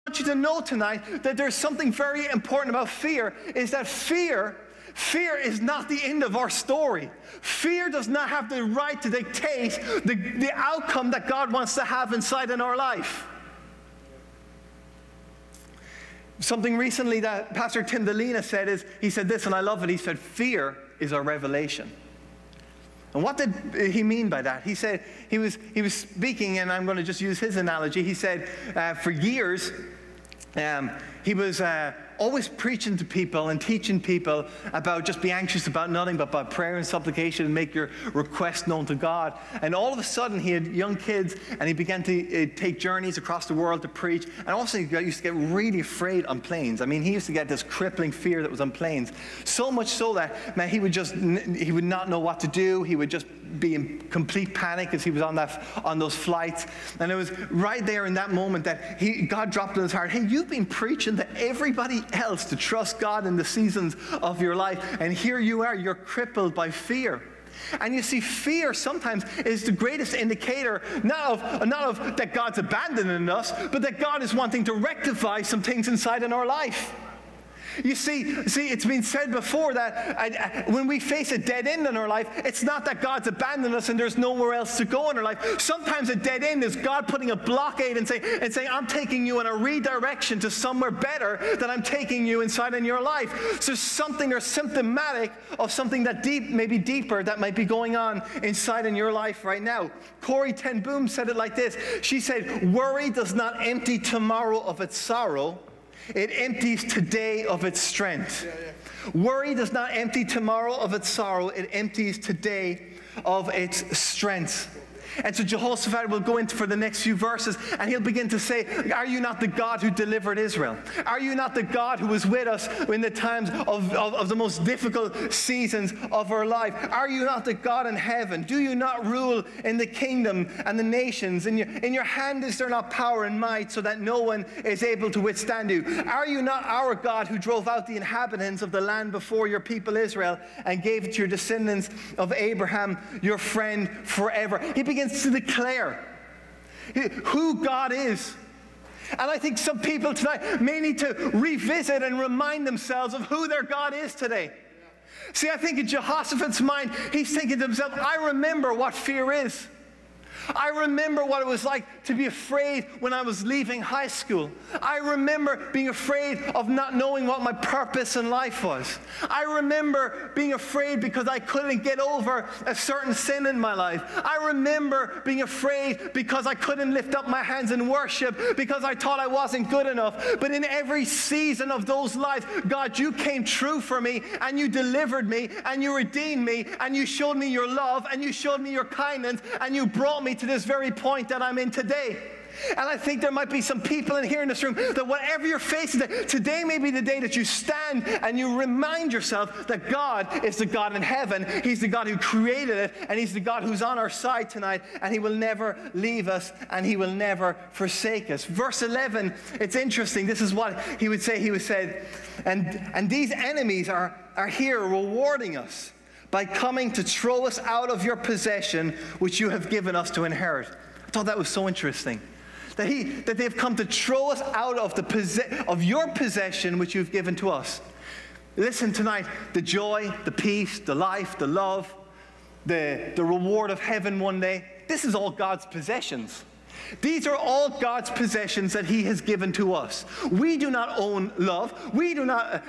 want you to know tonight that there's something very important about fear, is that fear is not the end of our story. Fear does not have the right to dictate the outcome that God wants to have inside in our life. Something recently that Pastor Tim Delena said is, he said this, and I love it. He said, fear is our revelation. And what did he mean by that? He said, he was speaking, and I'm going to just use his analogy. He said, for years, he was always preaching to people and teaching people about just be anxious about nothing but by prayer and supplication and make your request known to God. And all of a sudden he had young kids and he began to take journeys across the world to preach. And also he used to get really afraid on planes. I mean, he used to get this crippling fear that was on planes. So much so that, man, he would not know what to do. He would just be in complete panic as he was on those flights. And it was right there in that moment that God dropped in his heart, hey, you've been preaching to everybody else to trust God in the seasons of your life, and here you are, you're crippled by fear. And you see, fear sometimes is the greatest indicator, not of that God's abandoning us, but that God is wanting to rectify some things inside in our life. You see, it's been said before that when we face a dead end in our life, it's not that God's abandoned us and there's nowhere else to go in our life. Sometimes a dead end is God putting a blockade and saying, I'm taking you in a redirection to somewhere better than I'm taking you inside in your life. So something or symptomatic of something that maybe deeper that might be going on inside in your life right now. Corrie ten Boom said it like this. She said, worry does not empty tomorrow of its sorrow. It empties today of its strength. Worry does not empty tomorrow of its sorrow. It empties today of its strength. And so Jehoshaphat will go into for the next few verses, and he'll begin to say, are you not the God who delivered Israel? Are you not the God who was with us in the times of the most difficult seasons of our life? Are you not the God in heaven? Do you not rule in the kingdom and the nations? In your hand is there not power and might, so that no one is able to withstand you? Are you not our God who drove out the inhabitants of the land before your people Israel and gave it to your descendants of Abraham, your friend, forever? He begins to declare who God is. And I think some people tonight may need to revisit and remind themselves of who their God is today. See, I think in Jehoshaphat's mind, he's thinking to himself, I remember what fear is. I remember what it was like to be afraid when I was leaving high school. I remember being afraid of not knowing what my purpose in life was. I remember being afraid because I couldn't get over a certain sin in my life. I remember being afraid because I couldn't lift up my hands in worship because I thought I wasn't good enough. But in every season of those lives, God, you came true for me, and you delivered me, and you redeemed me, and you showed me your love, and you showed me your kindness, and you brought me to this very point that I'm in today. And I think there might be some people in here in this room that whatever you're facing, today may be the day that you stand and you remind yourself that God is the God in heaven. He's the God who created it, and He's the God who's on our side tonight, and He will never leave us, and He will never forsake us. Verse 11, it's interesting. This is what he would say. He would say, and these enemies are here rewarding us by coming to throw us out of your possession, which you have given us to inherit. I thought that was so interesting. That they've come to throw us out of your possession, which you've given to us. Listen tonight, the joy, the peace, the life, the love, the reward of heaven one day, this is all God's possessions. These are all God's possessions that He has given to us. We do not own love. We do not.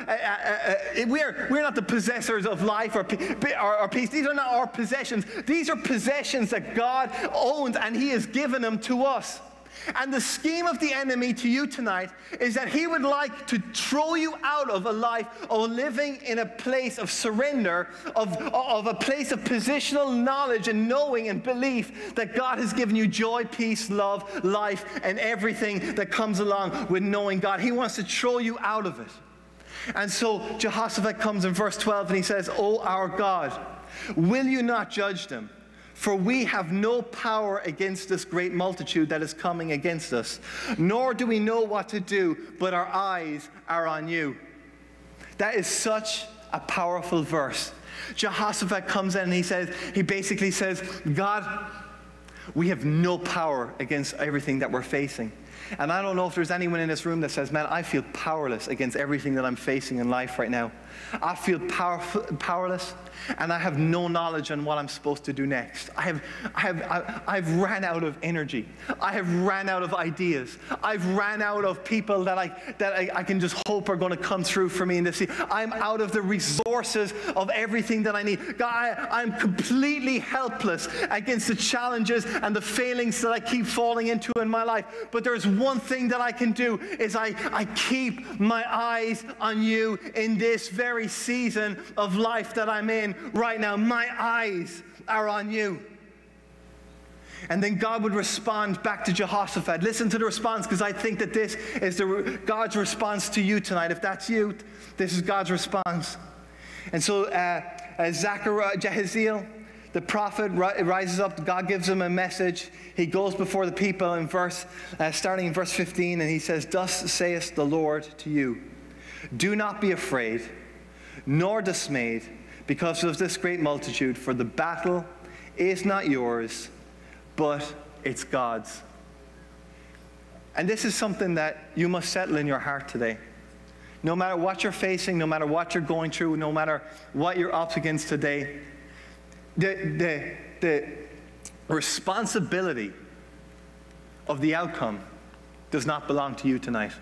We're not the possessors of life or peace. These are not our possessions. These are possessions that God owns, and He has given them to us. And the scheme of the enemy to you tonight is that he would like to throw you out of a life of living in a place of surrender, of a place of positional knowledge and knowing and belief that God has given you joy, peace, love, life, and everything that comes along with knowing God. He wants to throw you out of it. And so Jehoshaphat comes in verse 12 and he says, "O our God, will you not judge them? For we have no power against this great multitude that is coming against us, nor do we know what to do, but our eyes are on you." That is such a powerful verse. Jehoshaphat comes in and he basically says, God, we have no power against everything that we're facing. And I don't know if there's anyone in this room that says, man, I feel powerless against everything that I'm facing in life right now. I feel powerless, and I have no knowledge on what I'm supposed to do next. I've ran out of energy. I have ran out of ideas. I've ran out of people that I can just hope are going to come through for me in this season. I'm out of the resources of everything that I need. God, I'm completely helpless against the challenges and the failings that I keep falling into in my life. But there's one thing that I can do, is I keep my eyes on you in this very season of life that I'm in right now. My eyes are on you. And then God would respond back to Jehoshaphat. Listen to the response, because I think that this is God's response to you tonight. If that's you, this is God's response. And so Jahaziel, the prophet, rises up. God gives him a message. He goes before the people in starting in verse 15, and he says, "Thus saith the Lord to you, do not be afraid, nor dismayed, because of this great multitude, for the battle is not yours, but it's God's." And this is something that you must settle in your heart today. No matter what you're facing, no matter what you're going through, no matter what you're up against today, the responsibility of the outcome does not belong to you tonight.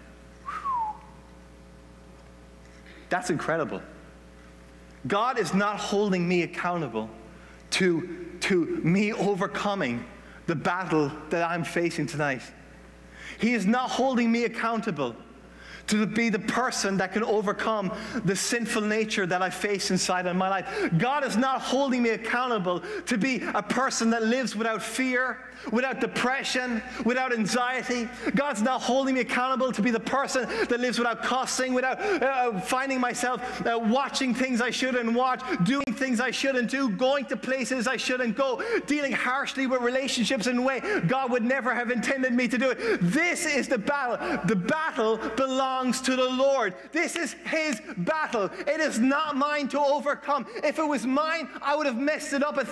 That's incredible. God is not holding me accountable to me overcoming the battle that I'm facing tonight. He is not holding me accountable to be the person that can overcome the sinful nature that I face inside of my life. God is not holding me accountable to be a person that lives without fear, without depression, without anxiety. God's not holding me accountable to be the person that lives without cussing, without finding myself watching things I shouldn't watch, doing things I shouldn't do, going to places I shouldn't go, dealing harshly with relationships in a way God would never have intended me to do it. This is the battle. The battle belongs to the Lord. This is his battle. It is not mine to overcome. If it was mine, I would have messed it up a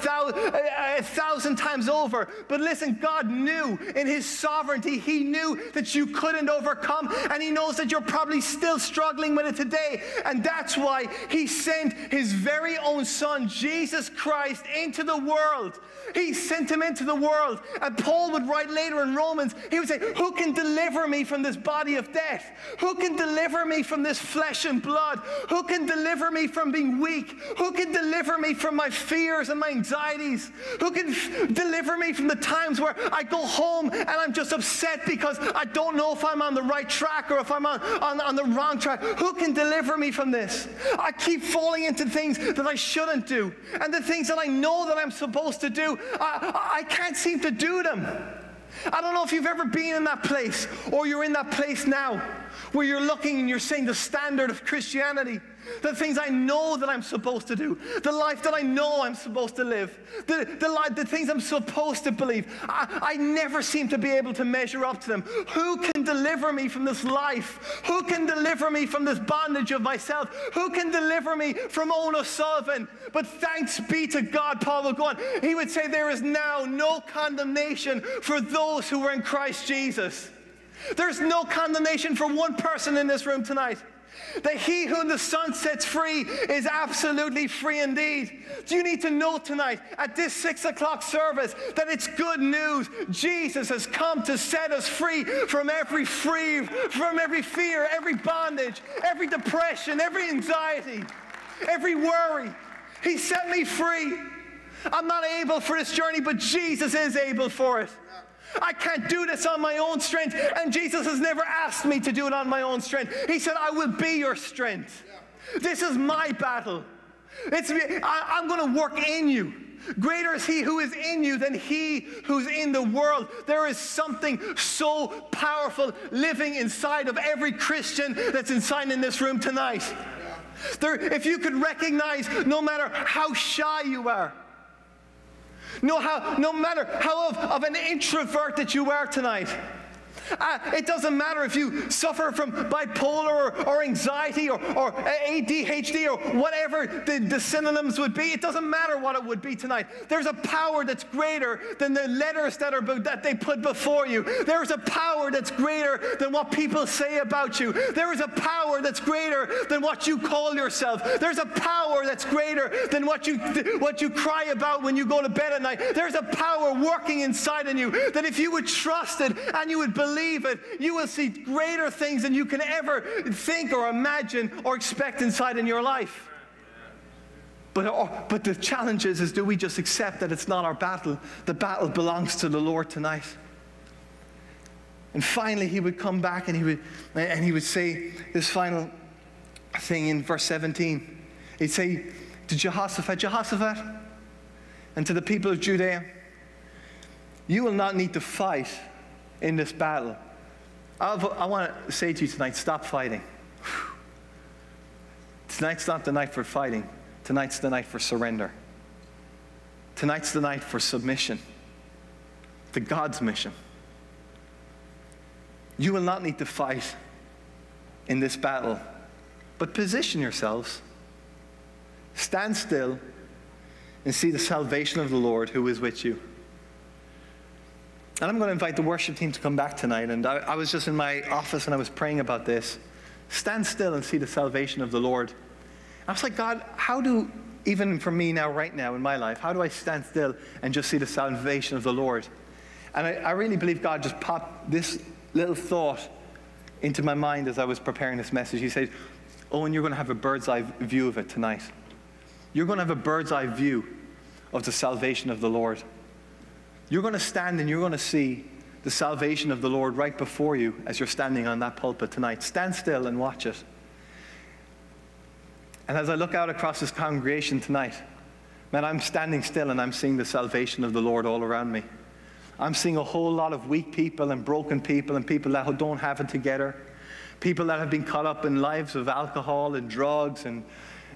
thousand times over. But listen, God knew in his sovereignty, he knew that you couldn't overcome, and he knows that you're probably still struggling with it today. And that's why he sent his very own son, Jesus Christ, into the world. He sent him into the world. And Paul would write later in Romans, he would say, who can deliver me from this body of death? Who can deliver me from this flesh and blood? Who can deliver me from being weak? Who can deliver me from my fears and my anxieties? Who can deliver me from the times where I go home and I'm just upset because I don't know if I'm on the right track or if I'm on the wrong track? Who can deliver me from this? I keep falling into things that I shouldn't do. And the things that I know that I'm supposed to do, I can't seem to do them. I don't know if you've ever been in that place, or you're in that place now, where you're looking and you're saying the standard of Christianity, the things I know that I'm supposed to do, the life that I know I'm supposed to live, the things I'm supposed to believe, I never seem to be able to measure up to them. Who can deliver me from this life? Who can deliver me from this bondage of myself? Who can deliver me from Eoin O'Sullivan? But thanks be to God, Paul would go on. He would say, there is now no condemnation for those who are in Christ Jesus. There's no condemnation for one person in this room tonight. That he whom the Son sets free is absolutely free indeed. Do you need to know tonight at this 6 o'clock service that it's good news? Jesus has come to set us free from every fear, every bondage, every depression, every anxiety, every worry. He set me free. I'm not able for this journey, but Jesus is able for it. I can't do this on my own strength, and Jesus has never asked me to do it on my own strength. He said, I will be your strength. This is my battle. I'm going to work in you. Greater is he who is in you than he who's in the world. There is something so powerful living inside of every Christian that's inside in this room tonight. If you could recognize, no matter how shy you are, no matter how of an introvert that you are tonight, It doesn't matter if you suffer from bipolar or anxiety or ADHD or whatever the synonyms would be. It doesn't matter what it would be tonight. There's a power that's greater than the letters that they put before you. There's a power that's greater than what people say about you. There is a power that's greater than what you call yourself. There's a power that's greater than what you cry about when you go to bed at night. There's a power working inside in you that if you would trust it and you would believe it, you will see greater things than you can ever think or imagine or expect inside in your life. But the challenge is do we just accept that it's not our battle? The battle belongs to the Lord tonight. And finally, he would come back and he would say this final thing in verse 17. He'd say to Jehoshaphat, and to the people of Judea, you will not need to fight in this battle. I want to say to you tonight, stop fighting. Tonight's not the night for fighting. Tonight's the night for surrender. Tonight's the night for submission to God's mission. You will not need to fight in this battle, but position yourselves. Stand still and see the salvation of the Lord who is with you. And I'm going to invite the worship team to come back tonight. And I was just in my office and I was praying about this. Stand still and see the salvation of the Lord. I was like, God, even for me now, right now in my life, how do I stand still and just see the salvation of the Lord? And I really believe God just popped this little thought into my mind as I was preparing this message. He said, Owen, you're going to have a bird's eye view of it tonight. You're going to have a bird's eye view of the salvation of the Lord. You're going to stand and you're going to see the salvation of the Lord right before you as you're standing on that pulpit tonight. Stand still and watch it. And as I look out across this congregation tonight, man, I'm standing still and I'm seeing the salvation of the Lord all around me. I'm seeing a whole lot of weak people and broken people and people that don't have it together. People that have been caught up in lives of alcohol and drugs and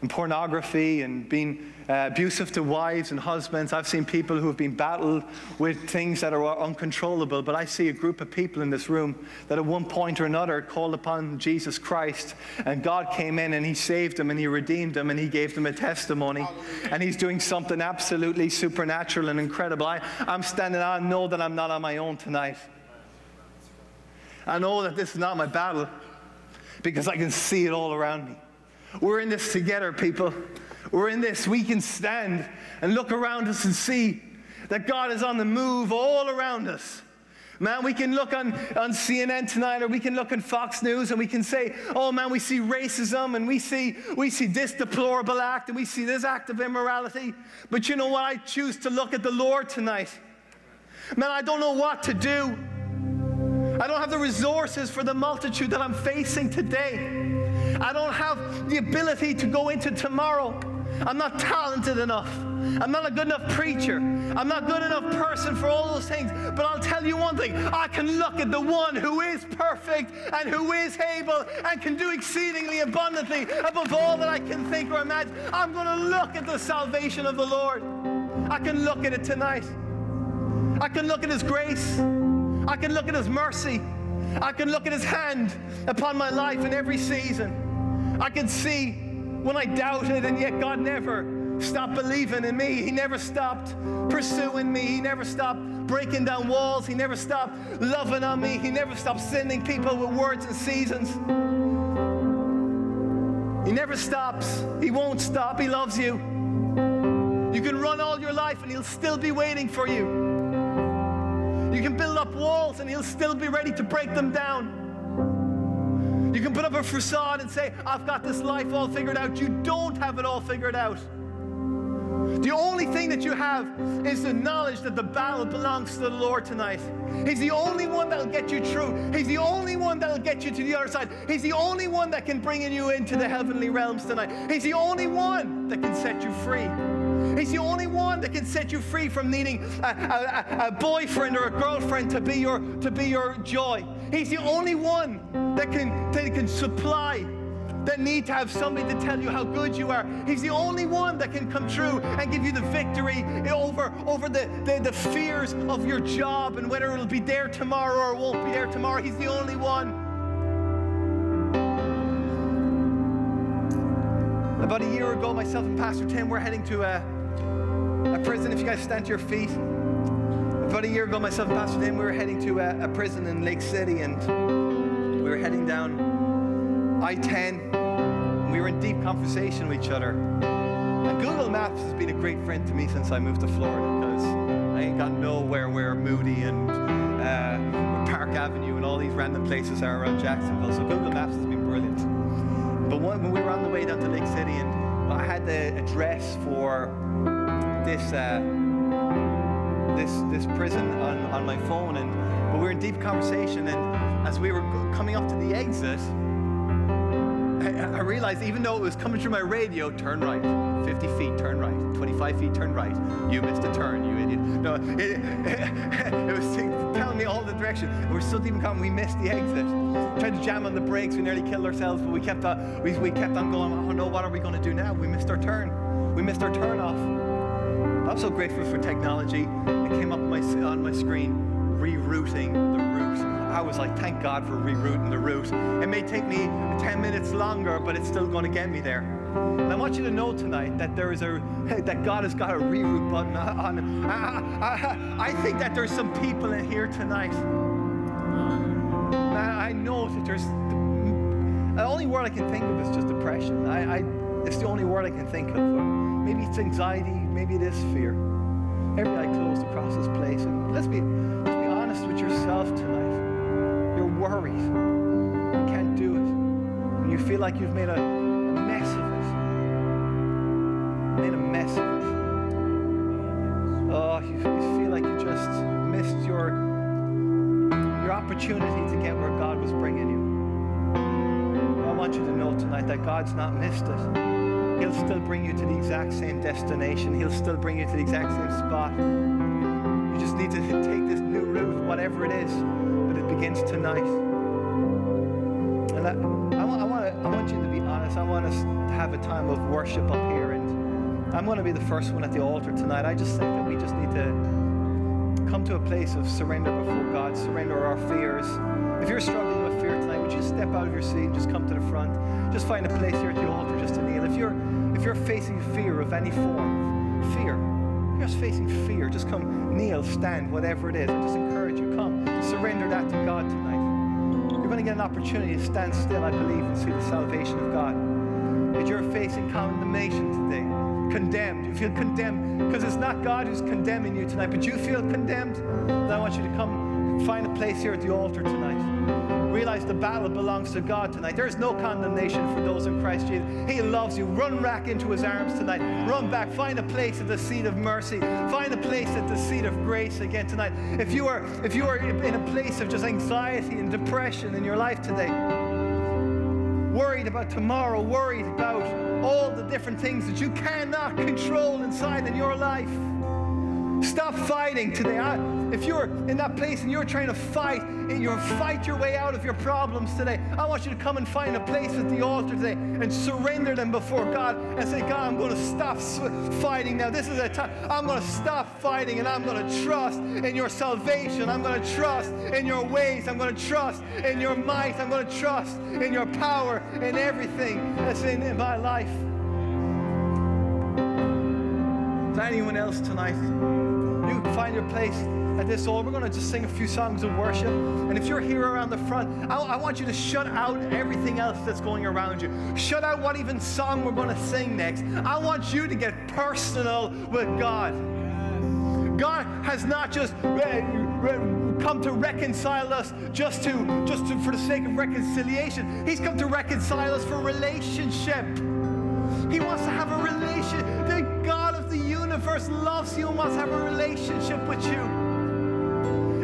pornography and being abusive to wives and husbands. I've seen people who have been battled with things that are uncontrollable, but I see a group of people in this room that at one point or another called upon Jesus Christ, and God came in and he saved them and he redeemed them and he gave them a testimony. And he's doing something absolutely supernatural and incredible. I'm standing, I know that I'm not on my own tonight. I know that this is not my battle because I can see it all around me. We're in this together, people. We're in this. We can stand and look around us and see that God is on the move all around us. Man, we can look on CNN tonight, or we can look on Fox News and we can say, oh man, we see racism and we see this deplorable act and we see this act of immorality. But you know what? I choose to look at the Lord tonight. Man, I don't know what to do. I don't have the resources for the multitude that I'm facing today. I don't have the ability to go into tomorrow. I'm not talented enough. I'm not a good enough preacher. I'm not a good enough person for all those things. But I'll tell you one thing. I can look at the one who is perfect and who is able and can do exceedingly abundantly above all that I can think or imagine. I'm going to look at the salvation of the Lord. I can look at it tonight. I can look at his grace. I can look at his mercy. I can look at his hand upon my life in every season. I can see when I doubted, and yet God never stopped believing in me. He never stopped pursuing me. He never stopped breaking down walls. He never stopped loving on me. He never stopped sending people with words and seasons. He never stops. He won't stop. He loves you. You can run all your life and he'll still be waiting for you. You can build up walls and he'll still be ready to break them down. You can put up a facade and say, I've got this life all figured out. You don't have it all figured out. The only thing that you have is the knowledge that the battle belongs to the Lord tonight. He's the only one that'll get you through. He's the only one that'll get you to the other side. He's the only one that can bring you into the heavenly realms tonight. He's the only one that can set you free. He's the only one that can set you free from needing a boyfriend or a girlfriend to be your joy. He's the only one that can supply that need to have somebody to tell you how good you are. He's the only one that can come through and give you the victory over the fears of your job and whether it'll be there tomorrow or won't be there tomorrow. He's the only one. About a year ago, myself and Pastor Tim were heading to a prison. If you guys stand to your feet. About a year ago, myself and Pastor Tim, we were heading to a prison in Lake City, and we were heading down I-10. And we were in deep conversation with each other. And Google Maps has been a great friend to me since I moved to Florida, because I ain't got nowhere where Moody and Park Avenue and all these random places are around Jacksonville. So Google Maps has been brilliant. But when we were on the way down to Lake City, and I had the address for this prison on my phone, but we were in deep conversation, and as we were coming up to the exit, I realized, even though it was coming through my radio, turn right, 50 feet, turn right, 25 feet, turn right, you missed a turn, you idiot. No, it was telling me all the direction. And we're so deep in conversation, we missed the exit. Tried to jam on the brakes, we nearly killed ourselves, but we kept on going, oh no, what are we going to do now? We missed our turn. We missed our turn off. I'm so grateful for technology. It came up on my screen, rerouting the route. I was like, thank God for rerouting the route. It may take me 10 minutes longer, but it's still going to get me there. And I want you to know tonight that that God has got a reroute button on. I think that there's some people in here tonight. I know that there's the only word I can think of is just depression. It's the only word I can think of. Maybe it's anxiety, maybe it is fear. Every eye closed across this place. And let's be honest with yourself tonight. You're worried. You can't do it. And you feel like you've made a mess of it. Made a mess of it. Oh, you feel like you just missed your opportunity to get where God was bringing you. I want you to know tonight that God's not missed it. He'll still bring you to the exact same destination. He'll still bring you to the exact same spot. You just need to take this new route, whatever it is, but it begins tonight. And I want you to be honest. I want us to have a time of worship up here, and I'm going to be the first one at the altar tonight. I just think that we just need to come to a place of surrender before God, surrender our fears. If you're struggling with fear tonight, would you step out of your seat and just come to the front? Just find a place here at the altar just to kneel. If you're facing fear of any form, fear, if you're just facing fear, just come, kneel, stand, whatever it is. I just encourage you, come, surrender that to God tonight. You're going to get an opportunity to stand still, I believe, and see the salvation of God. If you're facing condemnation today, condemned, you feel condemned, because it's not God who's condemning you tonight, but you feel condemned, then I want you to come find a place here at the altar tonight. Realize the battle belongs to God tonight. There's no condemnation for those in Christ Jesus. He loves you. Run back into his arms tonight. Run back. Find a place at the seat of mercy. Find a place at the seat of grace again tonight. If you are in a place of just anxiety and depression in your life today, worried about tomorrow, worried about all the different things that you cannot control inside in your life, stop fighting today. If you're in that place and you're trying to fight your way out of your problems today, I want you to come and find a place at the altar today and surrender them before God and say, God, I'm going to stop fighting now. This is a time. I'm going to stop fighting, and I'm going to trust in your salvation. I'm going to trust in your ways. I'm going to trust in your might. I'm going to trust in your power in everything that's in my life. Is there anyone else tonight? You can find your place at this altar. We're going to just sing a few songs of worship. And if you're here around the front, I want you to shut out everything else that's going around you. Shut out what even song we're going to sing next. I want you to get personal with God. God has not just come to reconcile us just for the sake of reconciliation. He's come to reconcile us for relationship. He wants to have a relationship. The God of the universe loves you and wants to have a relationship with you.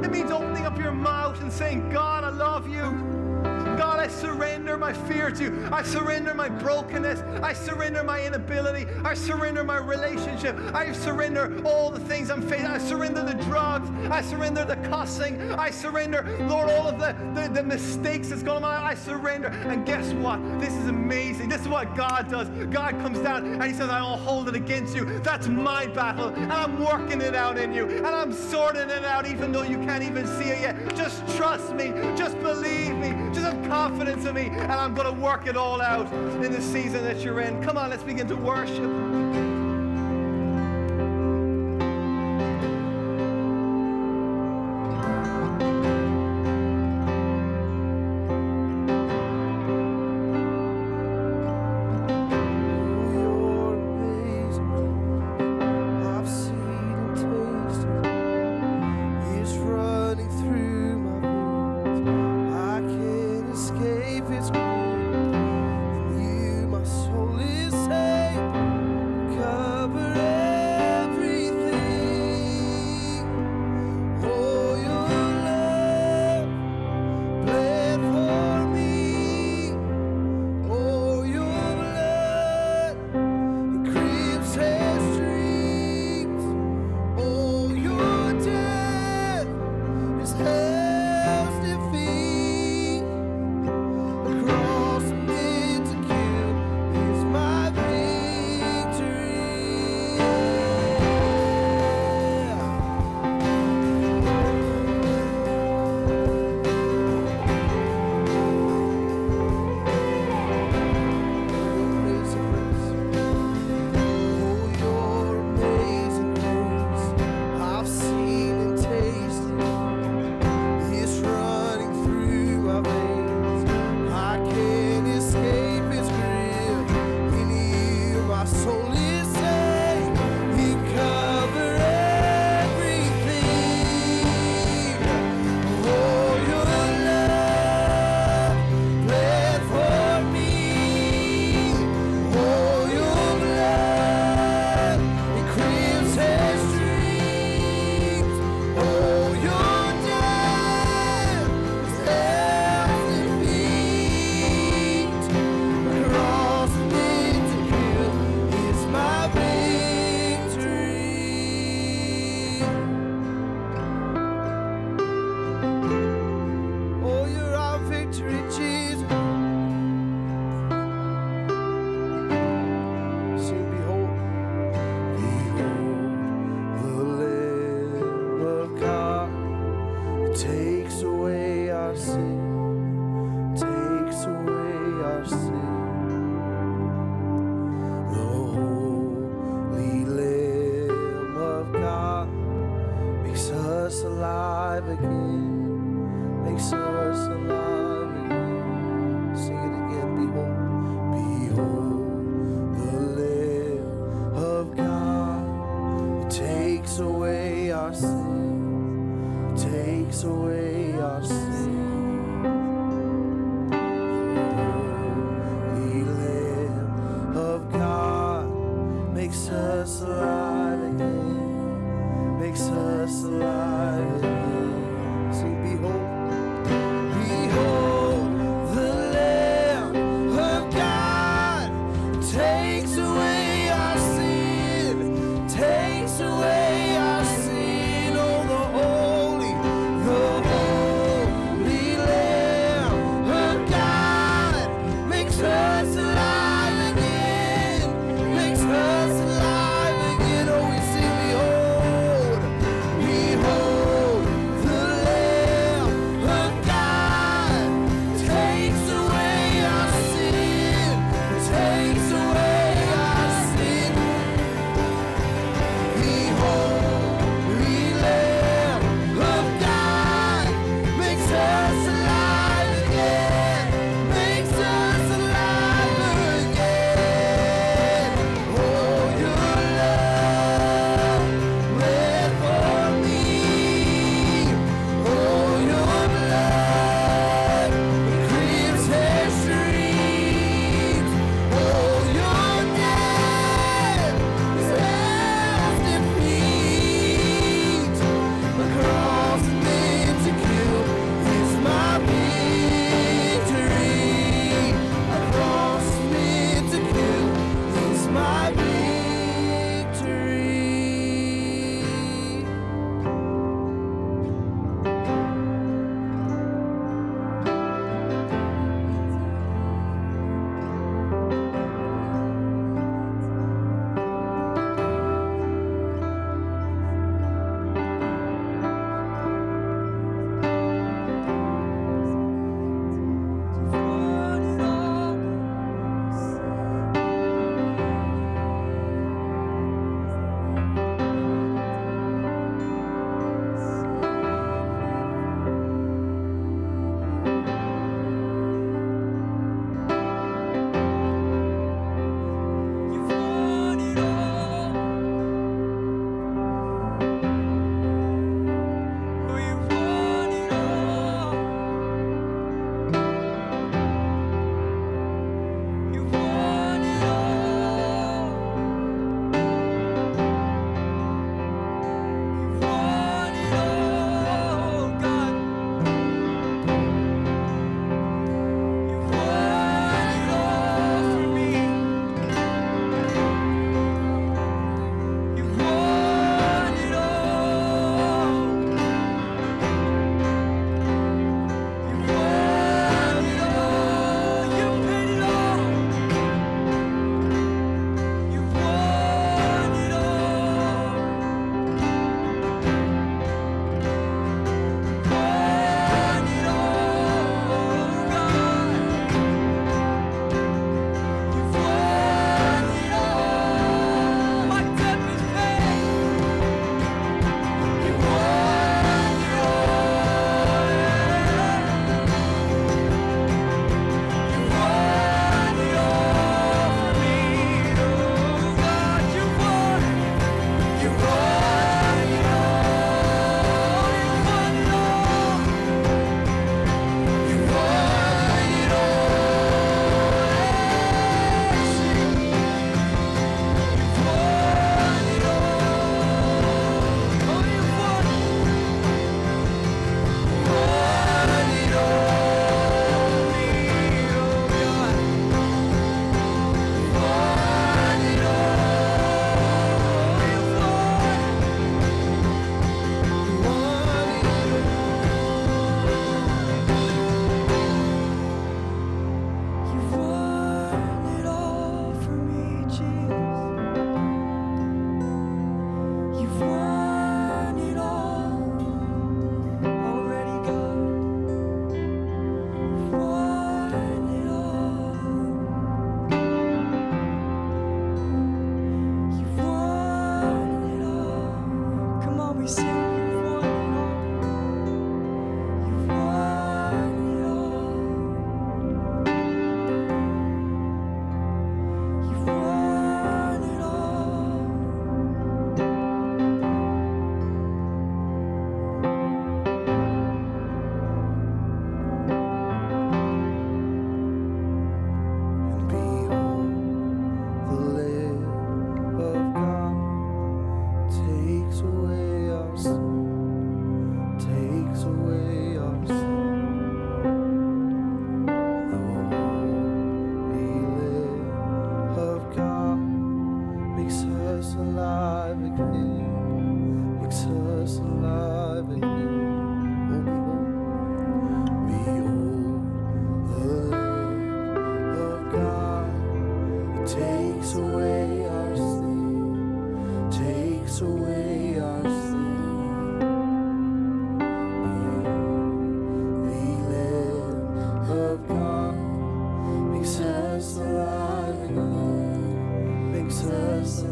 It means opening up your mouth and saying, God, I love you. God, I surrender my my fear to you. I surrender my brokenness. I surrender my inability. I surrender my relationship. I surrender all the things I'm facing. I surrender the drugs. I surrender the cussing. I surrender, Lord, all of the mistakes that's going on. I surrender. And guess what? This is amazing. This is what God does. God comes down and he says, I don't hold it against you. That's my battle. And I'm working it out in you. And I'm sorting it out even though you can't even see it yet. Just trust me. Just believe me. Just have confidence in me. And I'm going to work it all out in the season that you're in. Come on, let's begin to worship. It's good, and you, my soul is saved.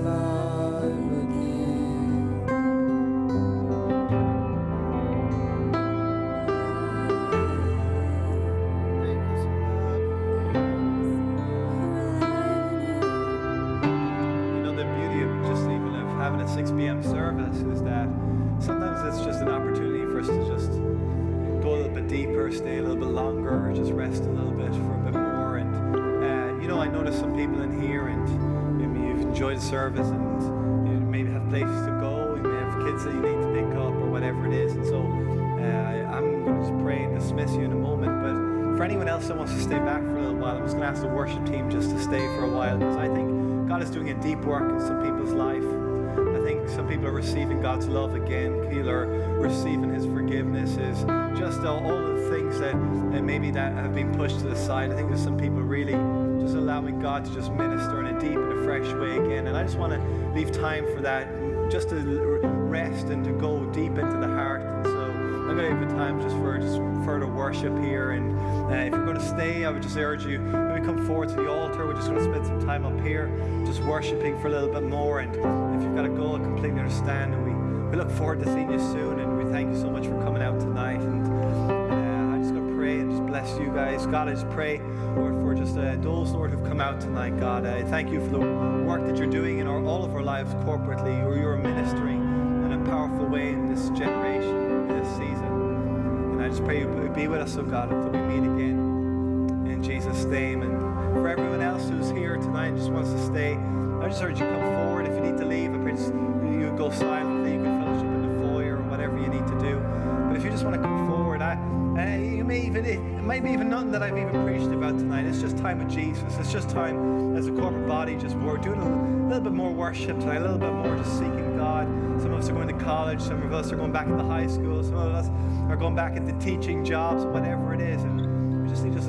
alive again. You know, the beauty of just even of having a 6 p.m. service is that sometimes it's just an opportunity for us to just go a little bit deeper, stay a little bit longer, or just rest a little bit for a bit more. And you know, I noticed some people in here, and maybe you've enjoyed the service, and you maybe have places to go, you may have kids that you need to pick up, or whatever it is. And so I'm going to just pray and dismiss you in a moment. But for anyone else that wants to stay back for a little while, I'm just going to ask the worship team just to stay for a while, because I think God is doing a deep work in some people's life. I think some people are receiving God's love again. People are receiving His forgiveness, is just all the things that maybe that have been pushed to the side. I think there's some people really just allowing God to just minister in a deep and a fresh way again. And I just want to leave time for that, just to rest and to go deep into the heart. And so I'm going to give a time just for further worship here. And if you're going to stay, I would just urge you, maybe come forward to the altar. We're just going to spend some time up here, just worshiping for a little bit more. And if you've got to go, I completely understand. And we look forward to seeing you soon. And we thank you so much for coming out tonight. And I'm just going to pray and just bless you guys. God, I just pray, Lord, for just those, Lord, who've come out tonight. God, I thank you for the work that you're doing in all of our lives corporately. You're ministering in a powerful way in this generation, in this season. And I just pray you be with us, oh God, until we meet again. In Jesus' name. And for everyone else who's here tonight and just wants to stay, I just urge you come forward. If you need to leave, I pray just you go silently. You can fellowship in the foyer or whatever you need to do. But if you just want to come forward, it might be even nothing that I've even preached about tonight. It's just time with Jesus. It's just time as a corporate body, just we're doing a little bit more worship tonight, a little bit more just seeking God. Some of us are going to college. Some of us are going back into high school. Some of us are going back into teaching jobs, whatever it is. And we just need to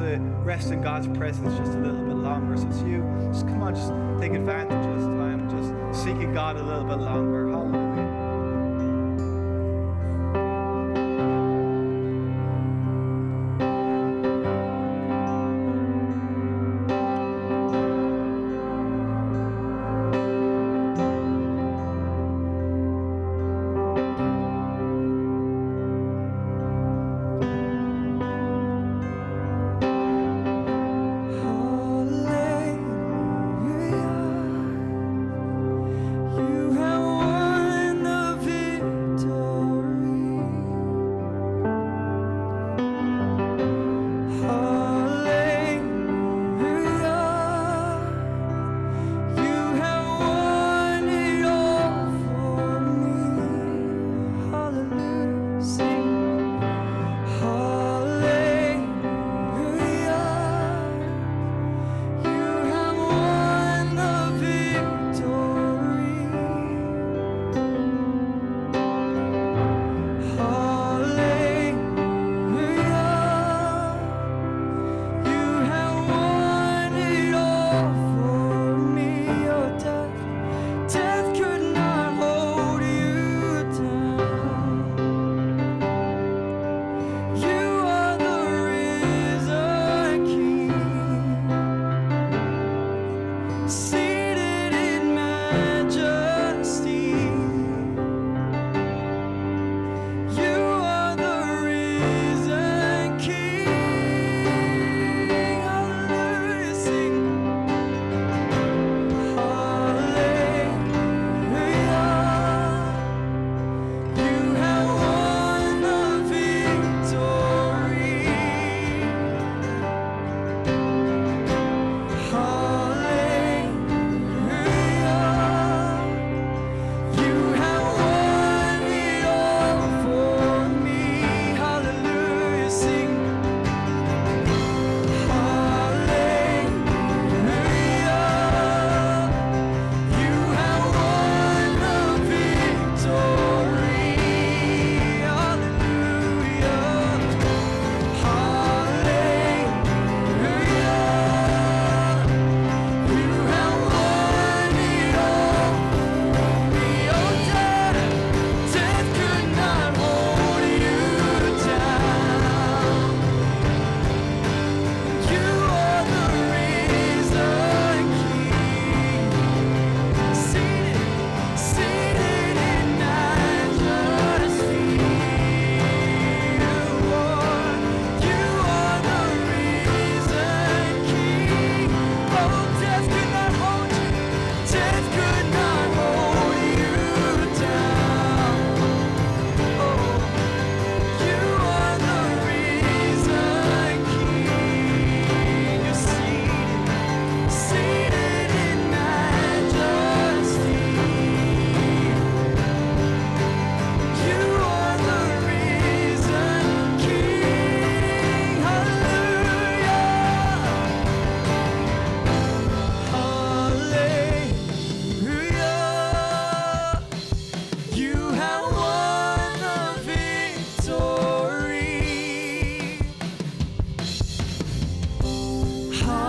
rest in God's presence just a little bit longer. So it's you. Just come on, just take advantage of this time. Just seeking God a little bit longer. Hallelujah. You have won heart.